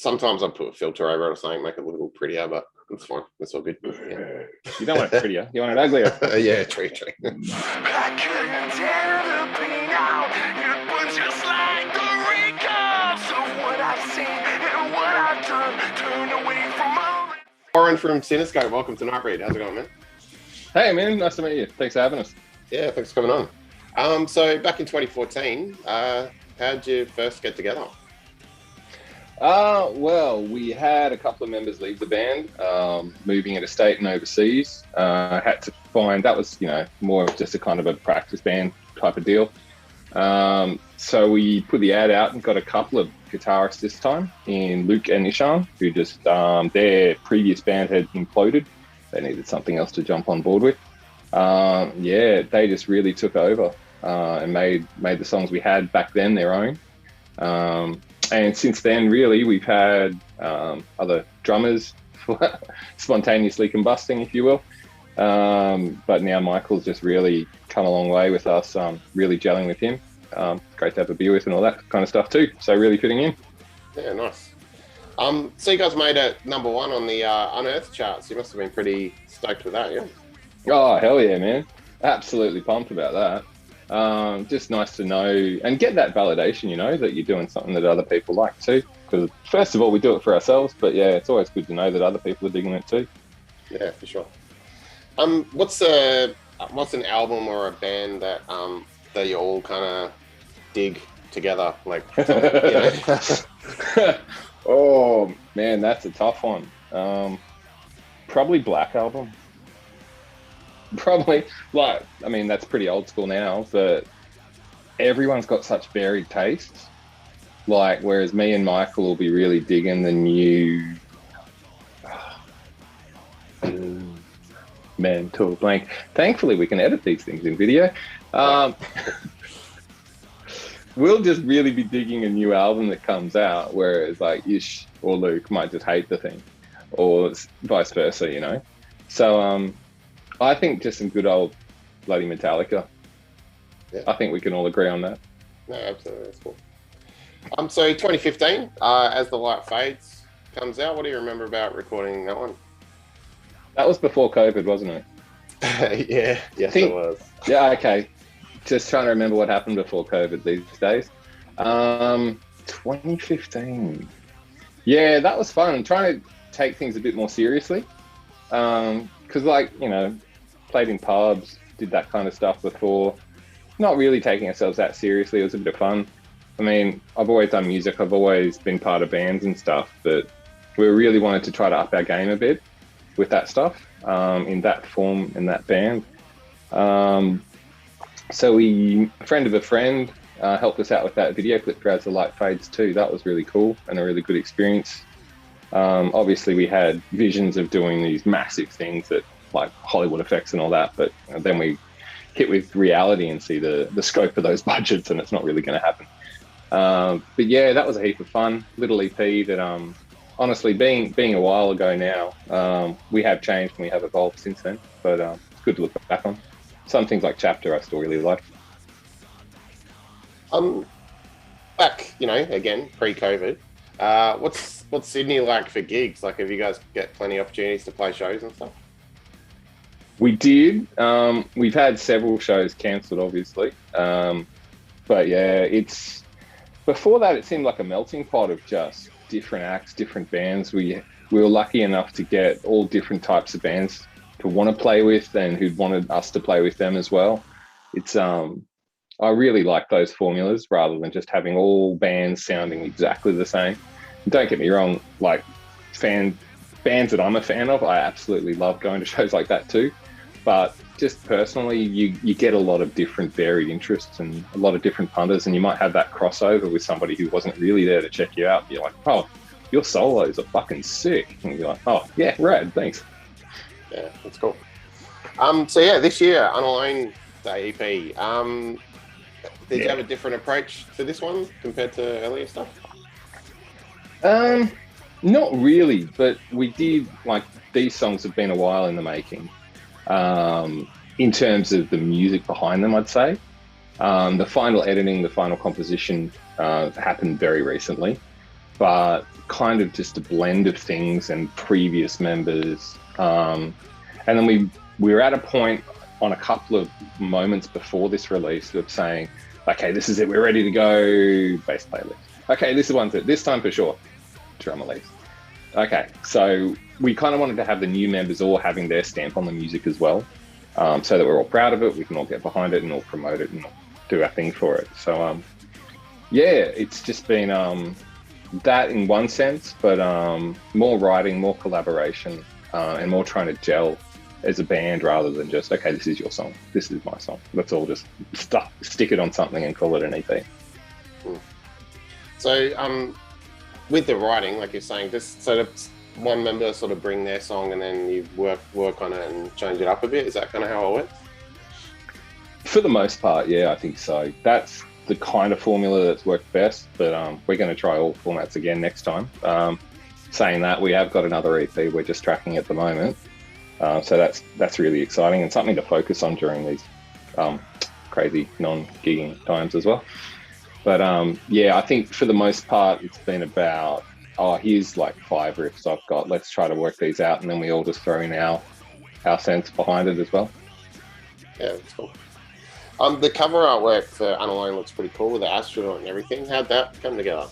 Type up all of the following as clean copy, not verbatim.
sometimes I put a filter over it or something, make it look a little prettier, but it's fine. It's all good. Yeah, You don't want it prettier. You want it uglier. yeah, true. I couldn't tear the pain out. It was just like the recalls of what I've seen and what I've done. Turn away from all. Warren from Synaescope, welcome to Nightbreed. How's it going, man? Hey, man. Nice to meet you. Thanks for having us. Yeah, thanks for coming on. So back in 2014, how'd you first get together? Well, we had a couple of members leave the band, moving interstate and overseas. Had to find, that was, more of just a kind of a practice band type of deal. So we put the ad out and got a couple of guitarists this time in Luke and Ishan, who just, their previous band had imploded. They needed something else to jump on board with. They just really took over and made the songs we had back then their own. And since then, really, we've had other drummers spontaneously combusting, if you will. But now Michael's just really come a long way with us, really gelling with him. Great to have a beer with and all that kind of stuff too. So really fitting in. Yeah, nice. So you guys made it #1 on the Unearthed charts. You must have been pretty stoked with that, yeah? Oh, hell yeah, man. Absolutely pumped about that. Just nice to know and get that validation, that you're doing something that other people like too. Because first of all, we do it for ourselves, but yeah, it's always good to know that other people are digging it too. Yeah, for sure. What's an album or a band that that you all kind of dig together? Like, Oh man, that's a tough one. Probably Black Album. Probably, that's pretty old school now, but everyone's got such varied tastes. Whereas me and Michael will be really digging the new mental blank. Thankfully, we can edit these things in video. We'll just really be digging a new album that comes out, whereas Ish or Luke might just hate the thing, or vice versa, So, I think just some good old bloody Metallica. Yeah. I think we can all agree on that. No, absolutely, that's cool. So 2015, As the Light Fades comes out, what do you remember about recording that one? That was before COVID, wasn't it? Yeah, yes, it was. Yeah, okay. Just trying to remember what happened before COVID these days. 2015. Yeah, that was fun. I'm trying to take things a bit more seriously. Because played in pubs, did that kind of stuff before. Not really taking ourselves that seriously. It was a bit of fun. I've always done music. I've always been part of bands and stuff, but we really wanted to try to up our game a bit with that stuff, in that form, in that band. So a friend of a friend helped us out with that video clip for As the Light Fades too. That was really cool and a really good experience. Obviously we had visions of doing these massive things that Hollywood effects and all that, but then we hit with reality and see the scope of those budgets, and it's not really going to happen. But yeah, that was a heap of fun. Little EP that, honestly, being a while ago now, we have changed and we have evolved since then, but it's good to look back on. Some things like Chapter I still really like. Back, again, pre-COVID, what's Sydney like for gigs? Have you guys get plenty of opportunities to play shows and stuff? We did. We've had several shows cancelled, obviously. But yeah, before that, it seemed like a melting pot of just different acts, different bands. We were lucky enough to get all different types of bands to want to play with and who'd wanted us to play with them as well. I really like those formulas rather than just having all bands sounding exactly the same. Don't get me wrong, bands that I'm a fan of, I absolutely love going to shows like that too. But just personally, you get a lot of different varied interests and a lot of different punters, and you might have that crossover with somebody who wasn't really there to check you out. You're like, oh, your solos are fucking sick. And you're like, oh, yeah, rad, thanks. Yeah, that's cool. So yeah, this year, Unalone, the EP, did you have a different approach to this one compared to earlier stuff? Not really, but we did, these songs have been a while in the making. In terms of the music behind them, I'd say. The final editing, the final composition happened very recently. but kind of just a blend of things and previous members. And then we were at a point on a couple of moments before this release of saying, okay, this is it, we're ready to go, bass playlist. Okay, this is one, this time for sure, drum release. Okay, so we kind of wanted to have the new members all having their stamp on the music as well, so that we're all proud of it, we can all get behind it and all promote it and do our thing for it. So yeah, it's just been that in one sense, but more writing, more collaboration, and more trying to gel as a band rather than just, okay, this is your song, this is my song. Let's all just stick it on something and call it an EP. So with the writing, like you're saying, just sort of one member sort of bring their song and then you work on it and change it up a bit. Is that kind of how it works? For the most part, yeah, I think so. That's the kind of formula that's worked best, but we're going to try all formats again next time. Saying that, we have got another EP we're just tracking at the moment. So that's really exciting and something to focus on during these crazy non-gigging times as well. But yeah, I think for the most part, it's been about, here's like 5 riffs I've got. Let's try to work these out. And then we all just throw in our sense behind it as well. Yeah, that's cool. The cover artwork for Unalone looks pretty cool with the astronaut and everything. How'd that come together?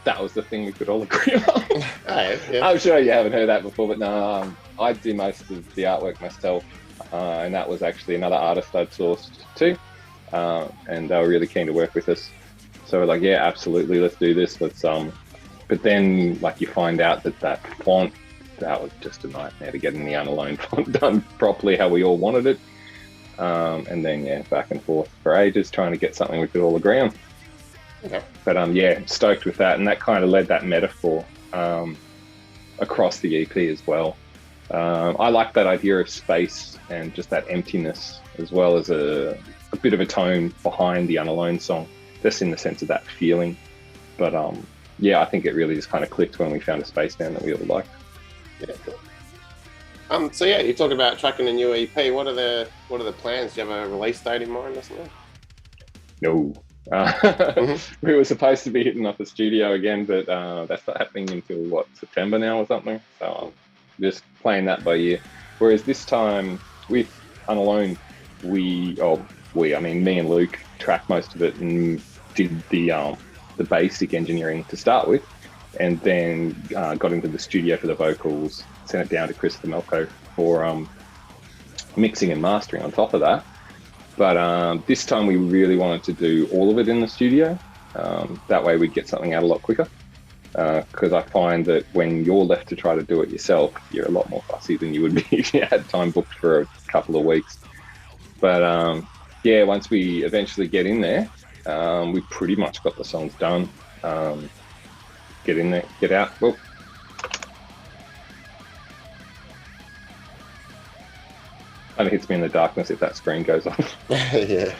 That was the thing we could all agree on. Yeah. I'm sure you haven't heard that before, but no, I do most of the artwork myself. And that was actually another artist I'd sourced too. And they were really keen to work with us. So we're like, yeah, absolutely, let's do this. But then like you find out that font, that was just a nightmare to get in the Unalone font done properly how we all wanted it. And then yeah, back and forth for ages trying to get something we could all agree on. Okay. But yeah, stoked with that, and that kind of led that metaphor across the EP as well. I like that idea of space and just that emptiness, as well as a bit of a tone behind the Unalone song, just in the sense of that feeling. But yeah, I think it really just kind of clicked when we found a space band that we all liked. Yeah, cool. So yeah, you talk about tracking a new EP. What are the plans? Do you have a release date in mind or something? No. We were supposed to be hitting up the studio again, but that's not happening until September now or something. So just playing that by ear. Whereas this time with Unalone, I mean me and Luke tracked most of it and did the basic engineering to start with, and then got into the studio for the vocals, sent it down to Chris Melko for mixing and mastering on top of that. But this time we really wanted to do all of it in the studio. That way we'd get something out a lot quicker. Because I find that when you're left to try to do it yourself, you're a lot more fussy than you would be if you had time booked for a couple of weeks. But yeah, once we eventually get in there, we pretty much got the songs done. Get in there, get out. Well, kind of hits me in the darkness if that screen goes off. Yeah.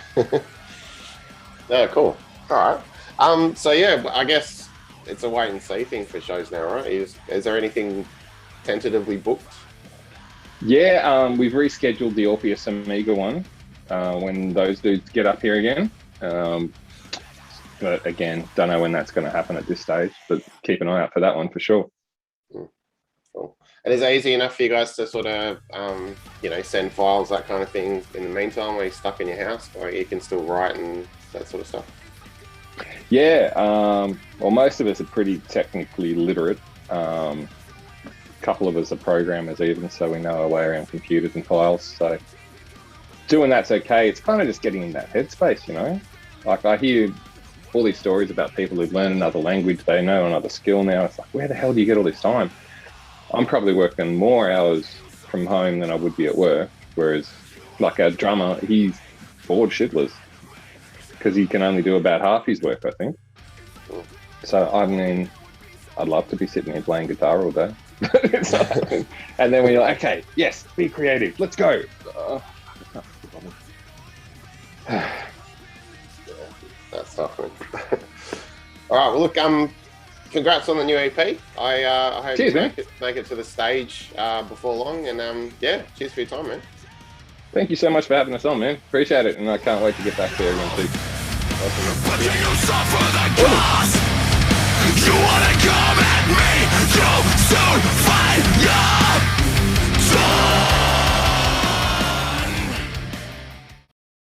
No, cool. All right. So yeah, I guess it's a wait and see thing for shows now, right? Is there anything tentatively booked? Yeah, we've rescheduled the Orpheus Amiga one when those dudes get up here again. But again, don't know when that's going to happen at this stage, but keep an eye out for that one for sure. Cool. And is it easy enough for you guys to sort of, send files, that kind of thing, in the meantime, while you're stuck in your house? Or you can still write and that sort of stuff? Yeah, well, most of us are pretty technically literate. A couple of us are programmers even, so we know our way around computers and files. So doing that's okay. It's kind of just getting in that headspace, you know? Like I hear all these stories about people who've learned another language, they know another skill now. It's like, where the hell do you get all this time? I'm probably working more hours from home than I would be at work, whereas like our drummer, he's bored shitless because he can only do about half his work, I think. So, I mean, I'd love to be sitting here playing guitar all day. And then when you're like, okay, yes, be creative, let's go. That's tough, man. All right, well, look, congrats on the new EP. I hope cheers, you make it to the stage before long. And yeah, cheers for your time, man. Thank you so much for having us on, man. Appreciate it. And I can't wait to get back there again, too. But do you suffer the cost?